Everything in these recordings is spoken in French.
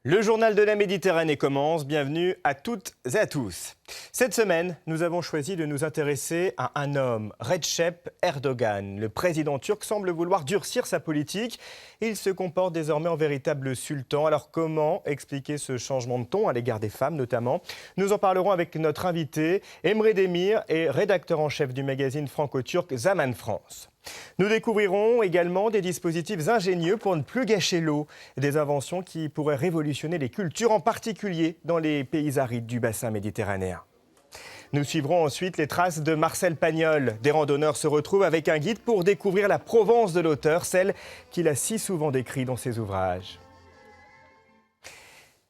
Le journal de la Méditerranée commence. Bienvenue à toutes et à tous. Cette semaine, nous avons choisi de nous intéresser à un homme, Recep Erdogan. Le président turc semble vouloir durcir sa politique. Il se comporte désormais en véritable sultan. Alors comment expliquer ce changement de ton à l'égard des femmes notamment? Nous en parlerons avec notre invité, Emre Demir, et rédacteur en chef du magazine franco-turc Zaman France. Nous découvrirons également des dispositifs ingénieux pour ne plus gâcher l'eau, des inventions qui pourraient révolutionner les cultures, en particulier dans les pays arides du bassin méditerranéen. Nous suivrons ensuite les traces de Marcel Pagnol. Des randonneurs se retrouvent avec un guide pour découvrir la Provence de l'auteur, celle qu'il a si souvent décrite dans ses ouvrages.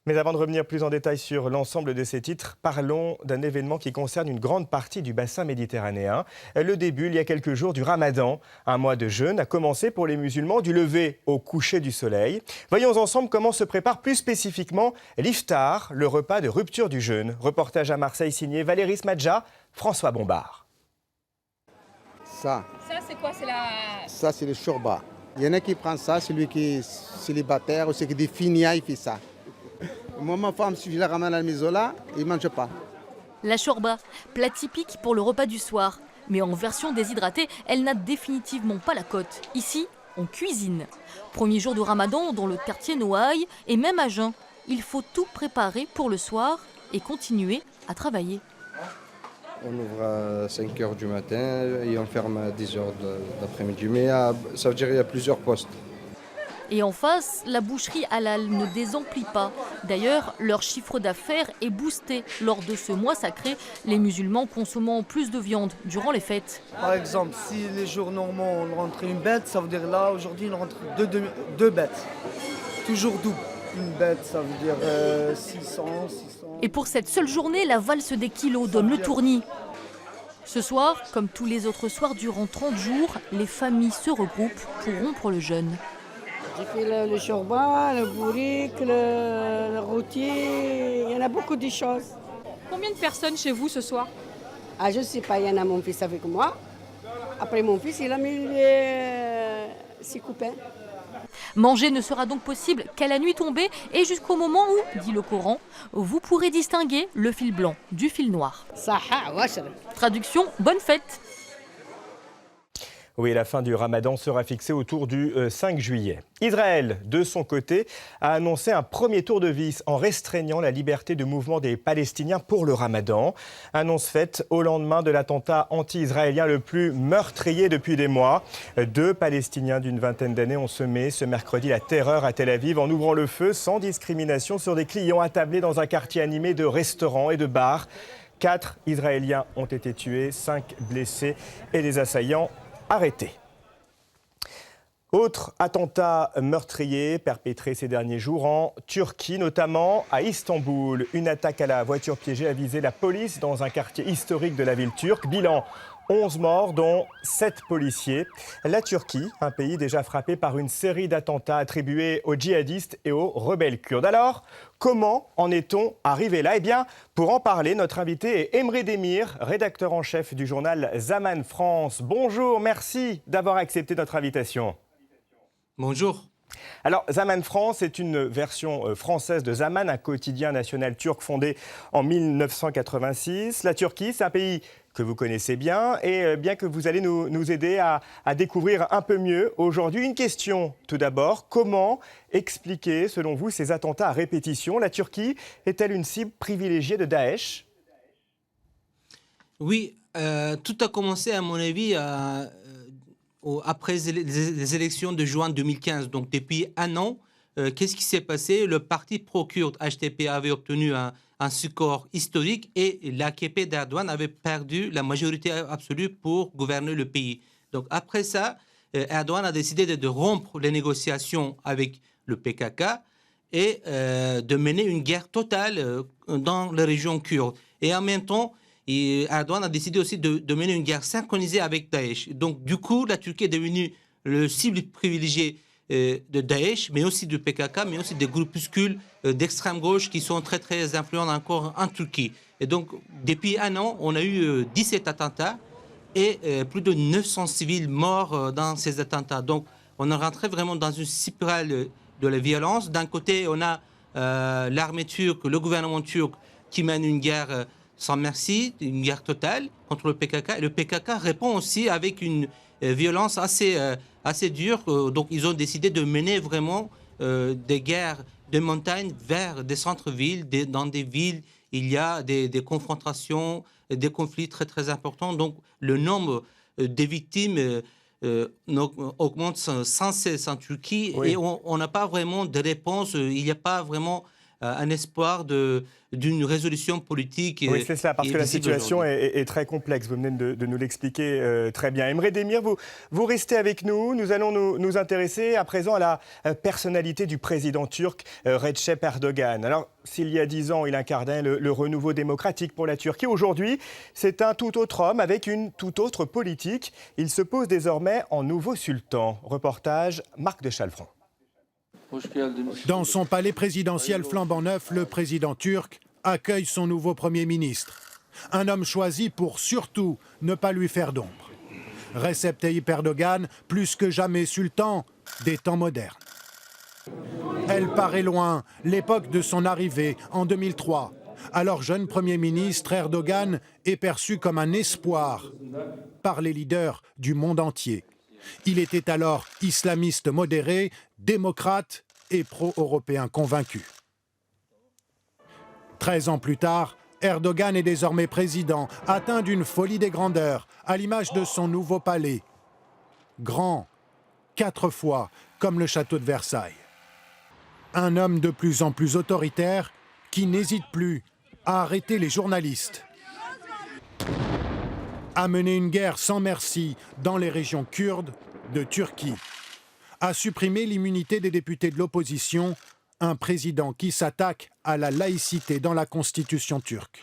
Mais avant de revenir plus en détail sur l'ensemble de ces titres, parlons d'un événement qui concerne une grande partie du bassin méditerranéen. Le début, il y a quelques jours, du Ramadan. Un mois de jeûne a commencé pour les musulmans du lever au coucher du soleil. Voyons ensemble comment se prépare plus spécifiquement l'iftar, le repas de rupture du jeûne. Reportage à Marseille signé Valérie Smadja, François Bombard. Ça c'est quoi? Ça, c'est le shorba. Il y en a qui prennent ça, celui qui est célibataire ou celui qui est finia, il fait ça. Moi, ma femme, si je la ramène à la maison là, il ne mange pas. La shorba, plat typique pour le repas du soir. Mais en version déshydratée, elle n'a définitivement pas la cote. Ici, on cuisine. Premier jour de Ramadan dans le quartier Noailles et même à jeun. Il faut tout préparer pour le soir et continuer à travailler. On ouvre à 5 h du matin et on ferme à 10 h d'après-midi. Mais ça veut dire qu'il y a plusieurs postes. Et en face, la boucherie halal ne désemplit pas. D'ailleurs, leur chiffre d'affaires est boosté. Lors de ce mois sacré, les musulmans consommant plus de viande durant les fêtes. Par exemple, si les jours normaux, on rentre une bête, ça veut dire là, aujourd'hui, on rentre deux bêtes. Toujours double. Une bête, ça veut dire 600. Et pour cette seule journée, la valse des kilos donne le tournis. Ce soir, comme tous les autres soirs durant 30 jours, les familles se regroupent pour rompre le jeûne. J'ai fait le shorba, le bourrique, le rôtier, il y en a beaucoup de choses. Combien de personnes chez vous ce soir? Je ne sais pas, il y en a mon fils avec moi. Après mon fils, il a mis ses copains. Manger ne sera donc possible qu'à la nuit tombée et jusqu'au moment où, dit le Coran, vous pourrez distinguer le fil blanc du fil noir. Traduction, bonne fête! Oui, la fin du Ramadan sera fixée autour du 5 juillet. Israël, de son côté, a annoncé un premier tour de vis en restreignant la liberté de mouvement des Palestiniens pour le Ramadan. Annonce faite au lendemain de l'attentat anti-israélien le plus meurtrier depuis des mois. 2 Palestiniens d'une vingtaine d'années ont semé ce mercredi la terreur à Tel Aviv en ouvrant le feu sans discrimination sur des clients attablés dans un quartier animé de restaurants et de bars. 4 Israéliens ont été tués, 5 blessés et les assaillants arrêtés. Autre attentat meurtrier perpétré ces derniers jours en Turquie, notamment à Istanbul. Une attaque à la voiture piégée a visé la police dans un quartier historique de la ville turque. Bilan, 11 morts, dont 7 policiers. La Turquie, un pays déjà frappé par une série d'attentats attribués aux djihadistes et aux rebelles kurdes. Alors, comment en est-on arrivé là? Eh bien, pour en parler, notre invité est Emre Demir, rédacteur en chef du journal Zaman France. Bonjour, merci d'avoir accepté notre invitation. Bonjour. Alors, Zaman France est une version française de Zaman, un quotidien national turc fondé en 1986. La Turquie, c'est un pays que vous connaissez bien et bien que vous allez nous aider à découvrir un peu mieux aujourd'hui. Une question tout d'abord, comment expliquer selon vous ces attentats à répétition? La Turquie est-elle une cible privilégiée de Daesh? Oui, tout a commencé à mon avis après les élections de juin 2015. Donc depuis un an, qu'est-ce qui s'est passé? Le parti pro-kurde HDP avait obtenu un score historique et l'AKP d'Erdogan avait perdu la majorité absolue pour gouverner le pays. Donc après ça, Erdogan a décidé de rompre les négociations avec le PKK et de mener une guerre totale dans les régions kurdes. Et en même temps, Erdogan a décidé aussi de mener une guerre synchronisée avec Daesh. Donc du coup, la Turquie est devenue le cible privilégiée de Daesh, mais aussi du PKK, mais aussi des groupuscules d'extrême gauche qui sont très très influents encore en Turquie. Et donc, depuis un an, on a eu 17 attentats et plus de 900 civils morts dans ces attentats. Donc, on est rentré vraiment dans une spirale de la violence. D'un côté, on a l'armée turque, le gouvernement turc qui mène une guerre sans merci, une guerre totale contre le PKK. Et le PKK répond aussi avec une violence assez dure. Donc ils ont décidé de mener vraiment des guerres de montagne vers des centres-villes, dans des villes. Il y a des confrontations, des conflits très très importants. Donc le nombre des victimes augmente sans cesse en Turquie, oui. Et on n'a pas vraiment de réponse. Il n'y a pas vraiment un espoir d'une résolution politique. Oui, c'est cela, parce que la situation est très complexe. Vous venez de nous l'expliquer très bien. Emre Demir, vous restez avec nous. Nous allons nous intéresser à présent à la personnalité du président turc Recep Erdogan. Alors, s'il y a 10 ans, il incarnait le renouveau démocratique pour la Turquie, aujourd'hui, c'est un tout autre homme avec une toute autre politique. Il se pose désormais en nouveau sultan. Reportage Marc de Chalfran. Dans son palais présidentiel flambant neuf, le président turc accueille son nouveau Premier ministre. Un homme choisi pour surtout ne pas lui faire d'ombre. Recep Tayyip Erdogan, plus que jamais sultan des temps modernes. Elle paraît loin, l'époque de son arrivée en 2003. Alors jeune Premier ministre, Erdogan est perçu comme un espoir par les leaders du monde entier. Il était alors islamiste modéré, démocrate et pro-européen convaincu. 13 ans plus tard, Erdogan est désormais président, atteint d'une folie des grandeurs, à l'image de son nouveau palais. Grand, 4 fois, comme le château de Versailles. Un homme de plus en plus autoritaire qui n'hésite plus à arrêter les journalistes, à mener une guerre sans merci dans les régions kurdes de Turquie, à supprimer l'immunité des députés de l'opposition, un président qui s'attaque à la laïcité dans la constitution turque.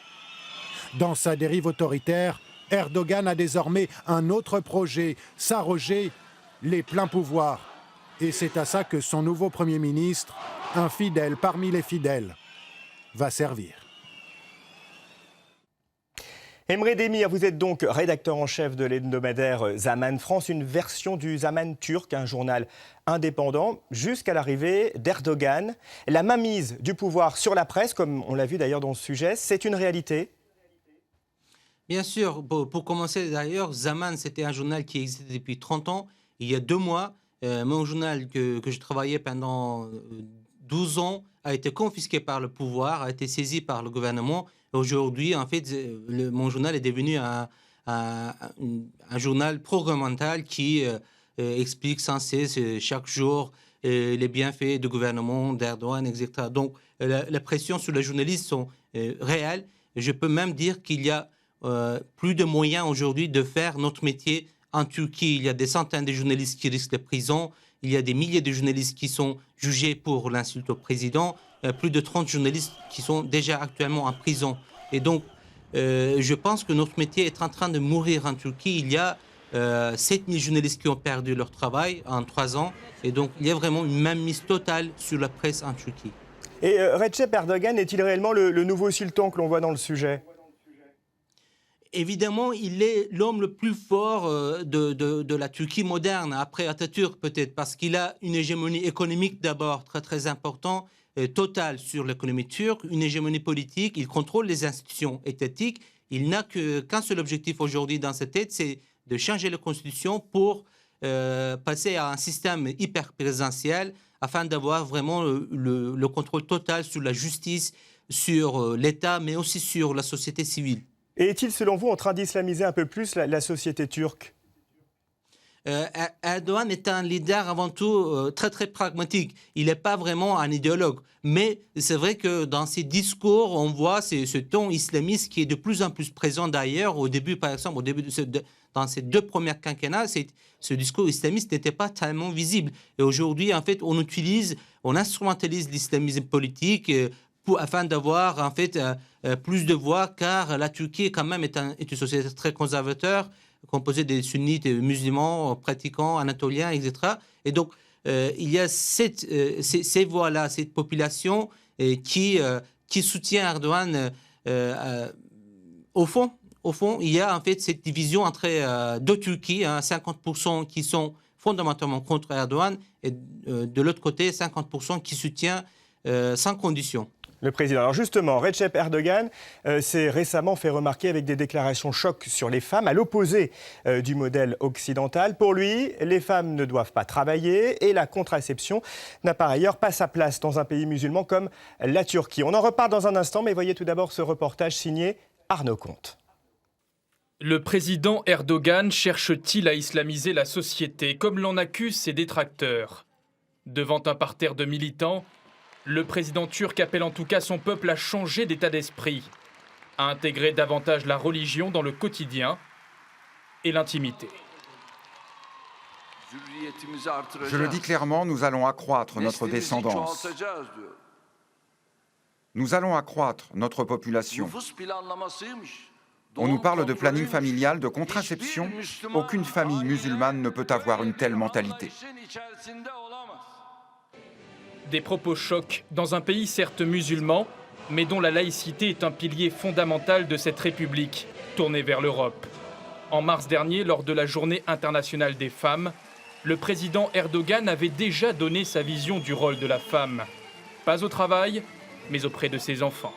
Dans sa dérive autoritaire, Erdogan a désormais un autre projet, s'arroger les pleins pouvoirs. Et c'est à ça que son nouveau Premier ministre, un fidèle parmi les fidèles, va servir. Emre Demir, vous êtes donc rédacteur en chef de l'hebdomadaire Zaman France, une version du Zaman turc, un journal indépendant, jusqu'à l'arrivée d'Erdogan. La mainmise du pouvoir sur la presse, comme on l'a vu d'ailleurs dans ce sujet, c'est une réalité ? Bien sûr. Pour commencer d'ailleurs, Zaman, c'était un journal qui existait depuis 30 ans. Il y a 2 mois, mon journal que je travaillais pendant 12 ans a été confisqué par le pouvoir, a été saisi par le gouvernement. Aujourd'hui, en fait, mon journal est devenu un journal programmental qui explique sans cesse, chaque jour, les bienfaits du gouvernement, d'Erdogan, etc. Donc, la pression sur les journalistes sont réelles. Je peux même dire qu'il y a plus de moyens aujourd'hui de faire notre métier en Turquie. Il y a des centaines de journalistes qui risquent la prison. Il y a des milliers de journalistes qui sont jugés pour l'insulte au président. Plus de 30 journalistes qui sont déjà actuellement en prison. Et donc, je pense que notre métier est en train de mourir en Turquie. Il y a 7000 journalistes qui ont perdu leur travail en 3 ans. Et donc, il y a vraiment une mainmise totale sur la presse en Turquie. Et Recep Erdogan est-il réellement le nouveau sultan que l'on voit dans le sujet ? Évidemment, il est l'homme le plus fort de la Turquie moderne, après Atatürk peut-être, parce qu'il a une hégémonie économique d'abord très très importante, totale sur l'économie turque, une hégémonie politique, il contrôle les institutions étatiques. Il n'a qu'un seul objectif aujourd'hui dans sa tête, c'est de changer la constitution pour passer à un système hyper présidentiel afin d'avoir vraiment le contrôle total sur la justice, sur l'État, mais aussi sur la société civile. Et est-il, selon vous, en train d'islamiser un peu plus la société turque ? Erdogan est un leader avant tout très très pragmatique. Il n'est pas vraiment un idéologue. Mais c'est vrai que dans ses discours, on voit ce ton islamiste qui est de plus en plus présent d'ailleurs. Au début, par exemple, dans ces 2 premiers quinquennats, ce discours islamiste n'était pas tellement visible. Et aujourd'hui, en fait, on instrumentalise l'islamisme politique afin d'avoir en fait plus de voix, car la Turquie quand même est une société très conservateur, composée des sunnites musulmans, pratiquants, anatoliens, etc. Et donc, il y a ces voix-là, cette population qui soutient Erdogan. Au fond, il y a en fait cette division entre 2 Turquies, 50% qui sont fondamentalement contre Erdogan, et de l'autre côté, 50% qui soutient sans condition. Le président. Alors justement, Recep Erdogan s'est récemment fait remarquer avec des déclarations choc sur les femmes, à l'opposé du modèle occidental. Pour lui, les femmes ne doivent pas travailler et la contraception n'a par ailleurs pas sa place dans un pays musulman comme la Turquie. On en reparle dans un instant, mais voyez tout d'abord ce reportage signé Arnaud Comte. Le président Erdogan cherche-t-il à islamiser la société, comme l'en accusent ses détracteurs? Devant un parterre de militants, le président turc appelle en tout cas son peuple à changer d'état d'esprit, à intégrer davantage la religion dans le quotidien et l'intimité. Je le dis clairement, nous allons accroître notre descendance. Nous allons accroître notre population. On nous parle de planning familial, de contraception. Aucune famille musulmane ne peut avoir une telle mentalité. Des propos chocs dans un pays certes musulman, mais dont la laïcité est un pilier fondamental de cette république, tournée vers l'Europe. En mars dernier, lors de la Journée internationale des femmes, le président Erdogan avait déjà donné sa vision du rôle de la femme. Pas au travail, mais auprès de ses enfants.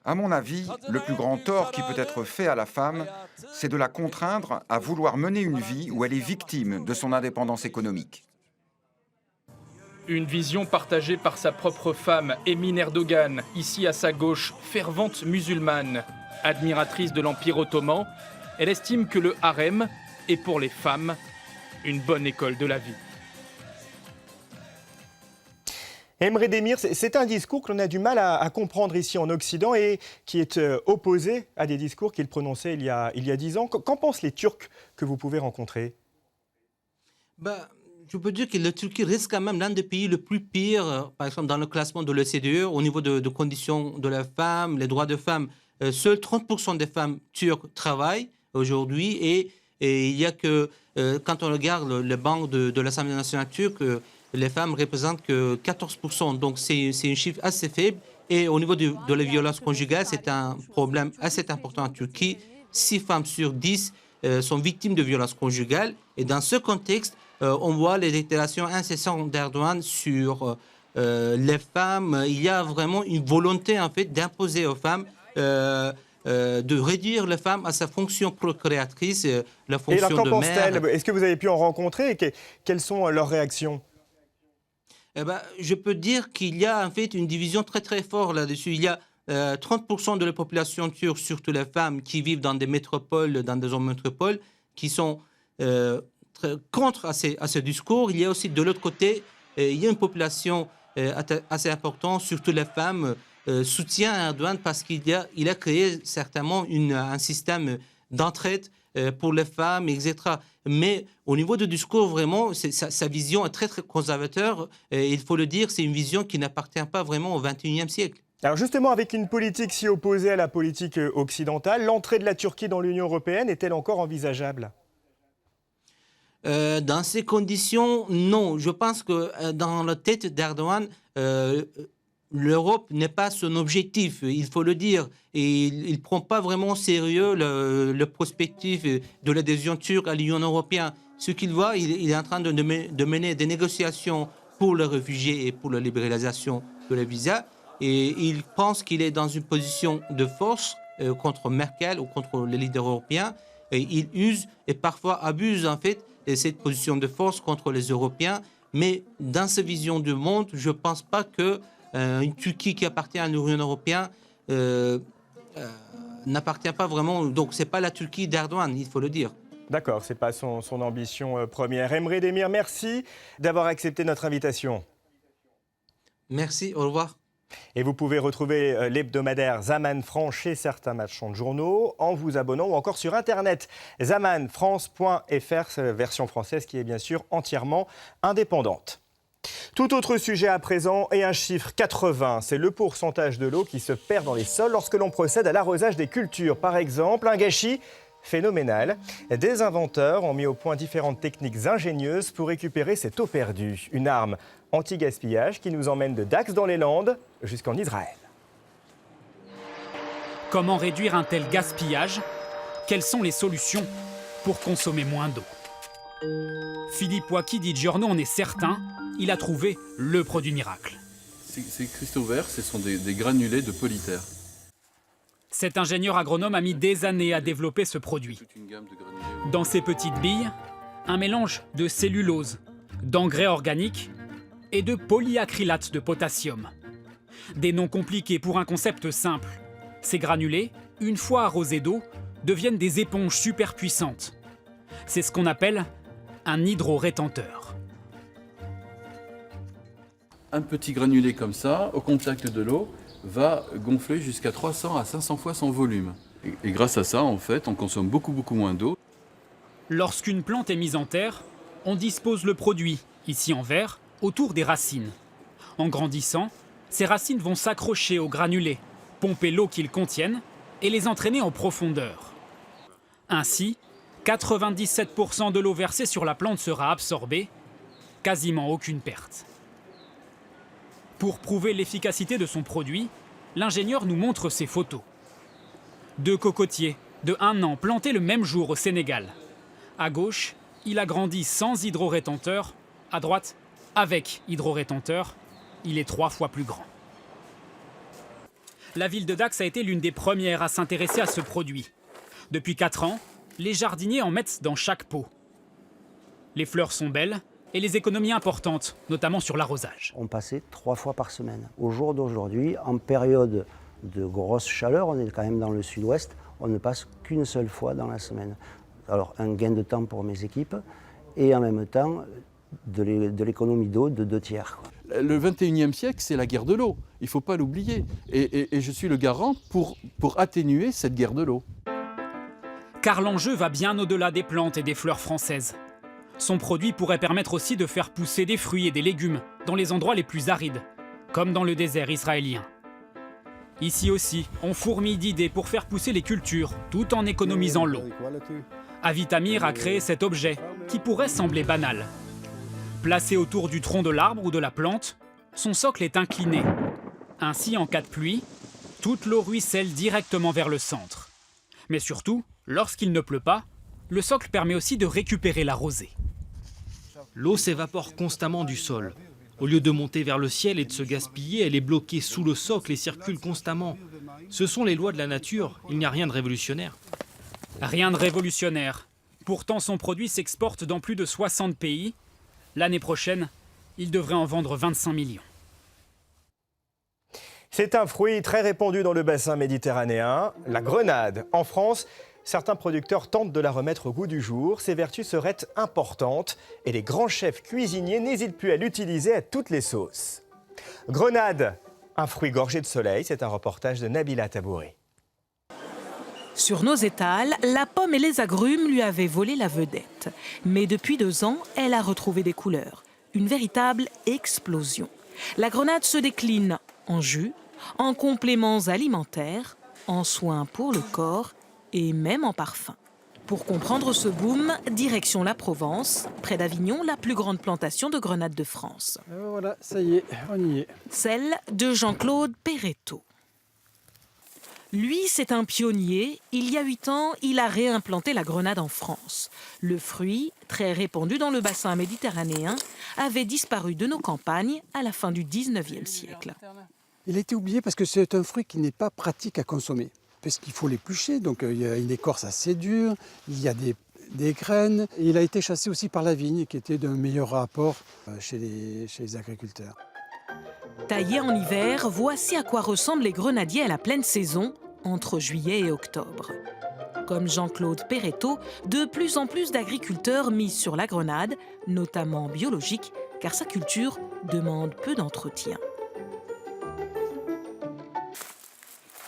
À mon avis, le plus grand tort qui peut être fait à la femme, c'est de la contraindre à vouloir mener une vie où elle est victime de son indépendance économique. Une vision partagée par sa propre femme, Emine Erdogan, ici à sa gauche, fervente musulmane. Admiratrice de l'Empire ottoman, elle estime que le harem est pour les femmes une bonne école de la vie. Emre Demir, c'est un discours que l'on a du mal à comprendre ici en Occident et qui est opposé à des discours qu'il prononçait il y a 10 ans. Qu'en pensent les Turcs que vous pouvez rencontrer? Je peux dire que la Turquie reste quand même l'un des pays le plus pire, par exemple dans le classement de l'OCDE, au niveau de conditions de la femme, les droits de femmes. Seuls 30% des femmes turques travaillent aujourd'hui et il y a que, quand on regarde le banc de l'Assemblée nationale turque, les femmes représentent que 14%. Donc c'est un chiffre assez faible. Et au niveau de la violence conjugale, c'est un problème assez important en Turquie. 6 femmes sur 10 sont victimes de violences conjugales. Et dans ce contexte, on voit les déclarations incessantes d'Erdogan sur les femmes. Il y a vraiment une volonté en fait d'imposer aux femmes, de réduire les femmes à sa fonction procréatrice, la fonction de mère. Et alors, qu'en pensent-elles? Est-ce que vous avez pu en rencontrer et quelles sont leurs réactions? Je peux dire qu'il y a en fait une division très très forte là-dessus. Il y a 30% de la population turque, surtout les femmes, qui vivent dans des métropoles, dans des zones métropoles, qui sont contre à ce discours. Il y a aussi de l'autre côté, il y a une population assez importante, surtout les femmes, soutient Erdogan parce qu'il a créé certainement un système d'entraide pour les femmes, etc. Mais au niveau du discours, vraiment, sa vision est très, très conservateur. Et il faut le dire, c'est une vision qui n'appartient pas vraiment au XXIe siècle. Alors justement, avec une politique si opposée à la politique occidentale, l'entrée de la Turquie dans l'Union européenne est-elle encore envisageable? Dans ces conditions, non. Je pense que dans la tête d'Erdogan, l'Europe n'est pas son objectif, il faut le dire. Et il ne prend pas vraiment au sérieux le prospectif de l'adhésion turque à l'Union européenne. Ce qu'il voit, il est en train de mener des négociations pour les réfugiés et pour la libéralisation de la visa. Et il pense qu'il est dans une position de force contre Merkel ou contre les leaders européens. Et il use et parfois abuse en fait de cette position de force contre les Européens. Mais dans sa vision du monde, je ne pense pas que une Turquie qui appartient à l'Union européenne n'appartient pas vraiment. Donc, ce n'est pas la Turquie d'Erdogan, il faut le dire. D'accord, ce n'est pas son ambition première. Emre Demir, merci d'avoir accepté notre invitation. Merci, au revoir. Et vous pouvez retrouver l'hebdomadaire Zaman France chez certains marchands de journaux en vous abonnant ou encore sur Internet. zamanfrance.fr, version française qui est bien sûr entièrement indépendante. Tout autre sujet à présent et un chiffre 80, c'est le pourcentage de l'eau qui se perd dans les sols lorsque l'on procède à l'arrosage des cultures. Par exemple, un gâchis phénoménal. Des inventeurs ont mis au point différentes techniques ingénieuses pour récupérer cette eau perdue. Une arme anti-gaspillage qui nous emmène de Dax dans les Landes jusqu'en Israël. Comment réduire un tel gaspillage? Quelles sont les solutions pour consommer moins d'eau? Philippe Waki dit Giorno en est certain, il a trouvé le produit miracle. Ces cristaux verts, ce sont des granulés de polytère. Cet ingénieur agronome a mis des années à développer ce produit. Dans ces petites billes, un mélange de cellulose, d'engrais organiques et de polyacrylate de potassium. Des noms compliqués pour un concept simple. Ces granulés, une fois arrosés d'eau, deviennent des éponges super puissantes. C'est ce qu'on appelle un hydrorétenteur. Un petit granulé comme ça, au contact de l'eau, va gonfler jusqu'à 300 à 500 fois son volume. Et grâce à ça, en fait, on consomme beaucoup moins d'eau. Lorsqu'une plante est mise en terre, on dispose le produit, ici en verre, autour des racines. En grandissant, ces racines vont s'accrocher aux granulés, pomper l'eau qu'ils contiennent et les entraîner en profondeur. Ainsi, 97% de l'eau versée sur la plante sera absorbée, quasiment aucune perte. Pour prouver l'efficacité de son produit, l'ingénieur nous montre ses photos. 2 cocotiers de 1 an plantés le même jour au Sénégal. À gauche, il a grandi sans hydrorétenteur. À droite, avec hydrorétenteur, il est 3 fois plus grand. La ville de Dax a été l'une des premières à s'intéresser à ce produit. Depuis 4 ans, les jardiniers en mettent dans chaque pot. Les fleurs sont belles et les économies importantes, notamment sur l'arrosage. On passait 3 fois par semaine. Au jour d'aujourd'hui, en période de grosse chaleur, on est quand même dans le sud-ouest, on ne passe qu'une seule fois dans la semaine. Alors un gain de temps pour mes équipes et en même temps de l'économie d'eau de 2 tiers. Le 21e siècle, c'est la guerre de l'eau. Il ne faut pas l'oublier. Et je suis le garant pour atténuer cette guerre de l'eau. Car l'enjeu va bien au-delà des plantes et des fleurs françaises. Son produit pourrait permettre aussi de faire pousser des fruits et des légumes dans les endroits les plus arides, comme dans le désert israélien. Ici aussi, on fourmille d'idées pour faire pousser les cultures, tout en économisant l'eau. Avitamir a créé cet objet qui pourrait sembler banal. Placé autour du tronc de l'arbre ou de la plante, son socle est incliné. Ainsi, en cas de pluie, toute l'eau ruisselle directement vers le centre. Mais surtout, lorsqu'il ne pleut pas, le socle permet aussi de récupérer la rosée. L'eau s'évapore constamment du sol. Au lieu de monter vers le ciel et de se gaspiller, elle est bloquée sous le socle et circule constamment. Ce sont les lois de la nature, il n'y a rien de révolutionnaire. Rien de révolutionnaire. Pourtant, son produit s'exporte dans plus de 60 pays. L'année prochaine, il devrait en vendre 25 millions. C'est un fruit très répandu dans le bassin méditerranéen, la grenade. En France, certains producteurs tentent de la remettre au goût du jour. Ses vertus seraient importantes et les grands chefs cuisiniers n'hésitent plus à l'utiliser à toutes les sauces. Grenade, un fruit gorgé de soleil, c'est un reportage de Nabila Tabouri. Sur nos étals, la pomme et les agrumes lui avaient volé la vedette. Mais depuis 2 ans, elle a retrouvé des couleurs. Une véritable explosion. La grenade se décline en jus, en compléments alimentaires, en soins pour le corps et même en parfum. Pour comprendre ce boom, direction la Provence, près d'Avignon, la plus grande plantation de grenades de France. Voilà, ça y est, on y est. Celle de Jean-Claude Perretto. Lui, c'est un pionnier. Il y a 8 ans, il a réimplanté la grenade en France. Le fruit, très répandu dans le bassin méditerranéen, avait disparu de nos campagnes à la fin du 19e siècle. Il a été oublié parce que c'est un fruit qui n'est pas pratique à consommer. Parce qu'il faut l'éplucher, donc il y a une écorce assez dure, il y a des graines. Et il a été chassé aussi par la vigne, qui était d'un meilleur rapport chez les agriculteurs. Taillés en hiver, voici à quoi ressemblent les grenadiers à la pleine saison, entre juillet et octobre. Comme Jean-Claude Perretto, de plus en plus d'agriculteurs misent sur la grenade, notamment biologique, car sa culture demande peu d'entretien.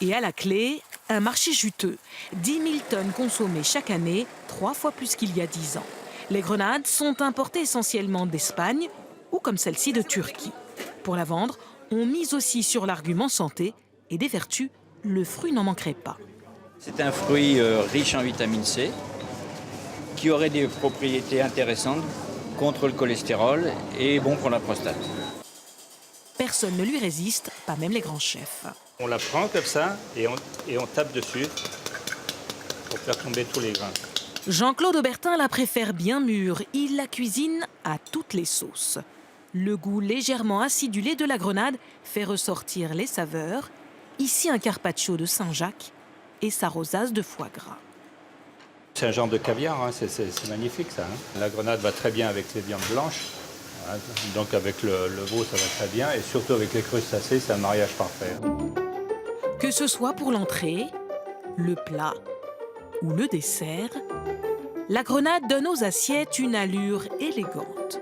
Et à la clé, un marché juteux. 10 000 tonnes consommées chaque année, 3 fois plus qu'il y a 10 ans. Les grenades sont importées essentiellement d'Espagne ou comme celle-ci de Turquie. Pour la vendre, on mise aussi sur l'argument santé et des vertus, le fruit n'en manquerait pas. C'est un fruit riche en vitamine C qui aurait des propriétés intéressantes contre le cholestérol et bon pour la prostate. Personne ne lui résiste, pas même les grands chefs. On la prend comme ça et on tape dessus pour faire tomber tous les grains. Jean-Claude Aubertin la préfère bien mûre. Il la cuisine à toutes les sauces. Le goût légèrement acidulé de la grenade fait ressortir les saveurs. Ici, un carpaccio de Saint-Jacques et sa rosace de foie gras. C'est un genre de caviar, hein. C'est magnifique ça. Hein. La grenade va très bien avec les viandes blanches, hein. Donc avec le veau ça va très bien, et surtout avec les crustacés, c'est un mariage parfait. Que ce soit pour l'entrée, le plat ou le dessert, la grenade donne aux assiettes une allure élégante.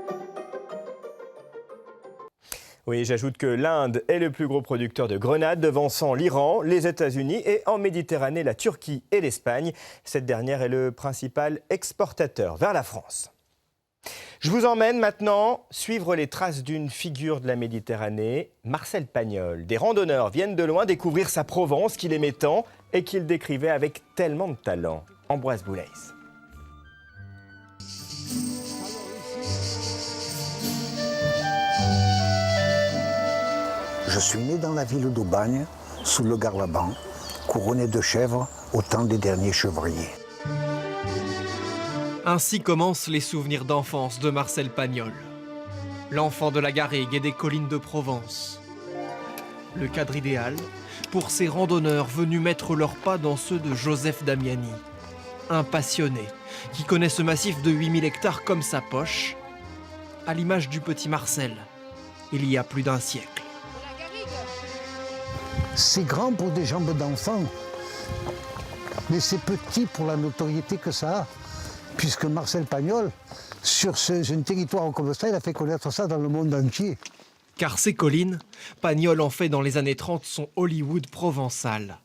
Oui, j'ajoute que l'Inde est le plus gros producteur de grenades, devançant l'Iran, les États-Unis et en Méditerranée, la Turquie et l'Espagne. Cette dernière est le principal exportateur vers la France. Je vous emmène maintenant suivre les traces d'une figure de la Méditerranée, Marcel Pagnol. Des randonneurs viennent de loin découvrir sa Provence qu'il aimait tant et qu'il décrivait avec tellement de talent. Ambroise Boulez. Je suis né dans la ville d'Aubagne, sous le Garlaban, couronné de chèvres au temps des derniers chevriers. Ainsi commencent les souvenirs d'enfance de Marcel Pagnol, l'enfant de la garrigue et des collines de Provence. Le cadre idéal pour ces randonneurs venus mettre leurs pas dans ceux de Joseph Damiani, un passionné qui connaît ce massif de 8000 hectares comme sa poche, à l'image du petit Marcel, il y a plus d'un siècle. C'est grand pour des jambes d'enfant, mais c'est petit pour la notoriété que ça a, puisque Marcel Pagnol, sur un territoire comme ça, il a fait connaître ça dans le monde entier. Car ces collines, Pagnol en fait dans les années 30 son Hollywood provençal.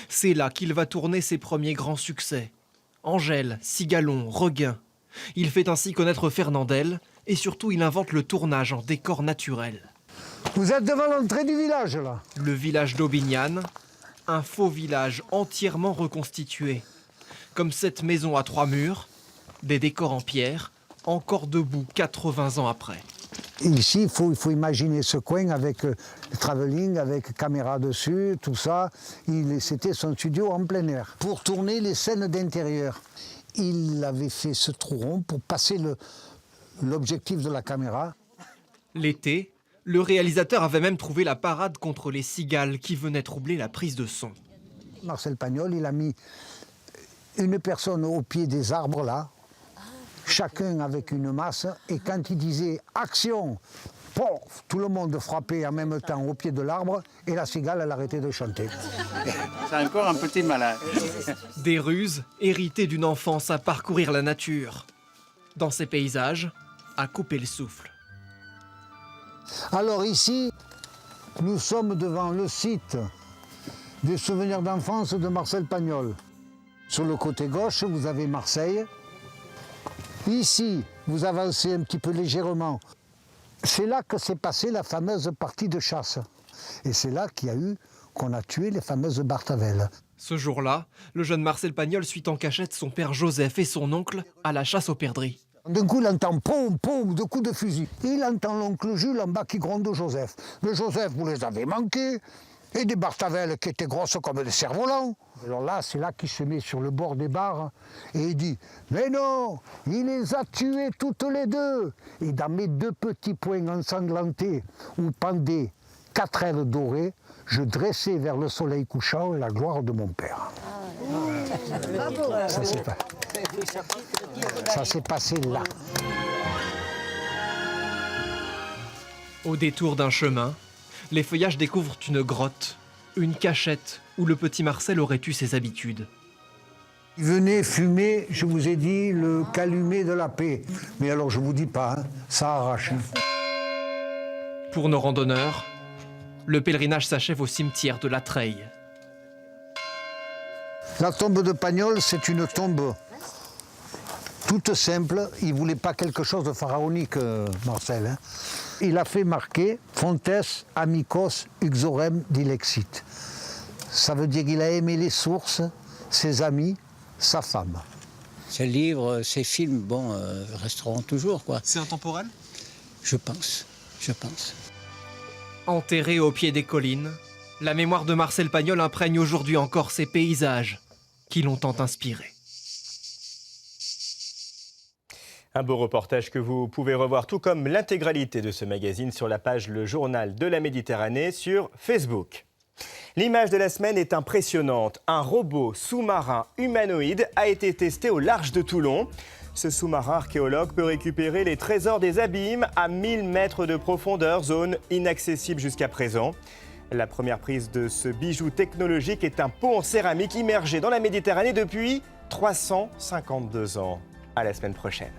C'est là qu'il va tourner ses premiers grands succès. Angèle, Cigalon, Reguin. Il fait ainsi connaître Fernandel et surtout il invente le tournage en décor naturel. Vous êtes devant l'entrée du village, là. Le village d'Aubignan, un faux village entièrement reconstitué. Comme cette maison à 3 murs, des décors en pierre, encore debout 80 ans après. Ici, il faut imaginer ce coin avec le travelling, avec caméra dessus, tout ça. C'était son studio en plein air. Pour tourner les scènes d'intérieur, il avait fait ce trou rond pour passer l'objectif de la caméra. L'été, le réalisateur avait même trouvé la parade contre les cigales qui venaient troubler la prise de son. Marcel Pagnol, il a mis une personne au pied des arbres là, chacun avec une masse, et quand il disait « action », tout le monde frappait en même temps au pied de l'arbre et la cigale, elle arrêtait de chanter. C'est encore un petit malin. Des ruses héritées d'une enfance à parcourir la nature. Dans ces paysages, à couper le souffle. Alors ici, nous sommes devant le site des souvenirs d'enfance de Marcel Pagnol. Sur le côté gauche, vous avez Marseille. Ici, vous avancez un petit peu légèrement. C'est là que s'est passée la fameuse partie de chasse. Et c'est là qu'on a tué les fameuses Bartavelles. Ce jour-là, le jeune Marcel Pagnol suit en cachette son père Joseph et son oncle à la chasse aux perdrix. D'un coup, il entend poum, poum, 2 coups de fusil. Il entend l'oncle Jules en bas qui gronde Joseph. Mais Joseph, vous les avez manqués. Et des Bartavelles qui étaient grosses comme des cerfs-volants. Alors là, c'est là qu'il se met sur le bord des barres et il dit « Mais non, il les a tuées toutes les deux !» Et dans mes 2 petits poings ensanglantés où pendaient 4 ailes dorées, je dressais vers le soleil couchant la gloire de mon père. Ça s'est passé là. Au détour d'un chemin, les feuillages découvrent une grotte, une cachette où le petit Marcel aurait eu ses habitudes. Il venait fumer, je vous ai dit, le calumet de la paix. Mais alors je vous dis pas, hein, ça arrache. Hein. Pour nos randonneurs, le pèlerinage s'achève au cimetière de la Treille. La tombe de Pagnol, c'est une tombe toute simple. Il ne voulait pas quelque chose de pharaonique, Marcel. Hein. Il a fait marquer « Fontes amicos uxorem dilexit ». Ça veut dire qu'il a aimé les sources, ses amis, sa femme. Ces livres, ces films, resteront toujours, quoi. C'est intemporel ? Je pense. Enterré au pied des collines, la mémoire de Marcel Pagnol imprègne aujourd'hui encore ces paysages qui l'ont tant inspiré. Un beau reportage que vous pouvez revoir, tout comme l'intégralité de ce magazine, sur la page Le Journal de la Méditerranée sur Facebook. L'image de la semaine est impressionnante. Un robot sous-marin humanoïde a été testé au large de Toulon. Ce sous-marin archéologue peut récupérer les trésors des abîmes à 1000 mètres de profondeur, zone inaccessible jusqu'à présent. La première prise de ce bijou technologique est un pot en céramique immergé dans la Méditerranée depuis 352 ans. À la semaine prochaine.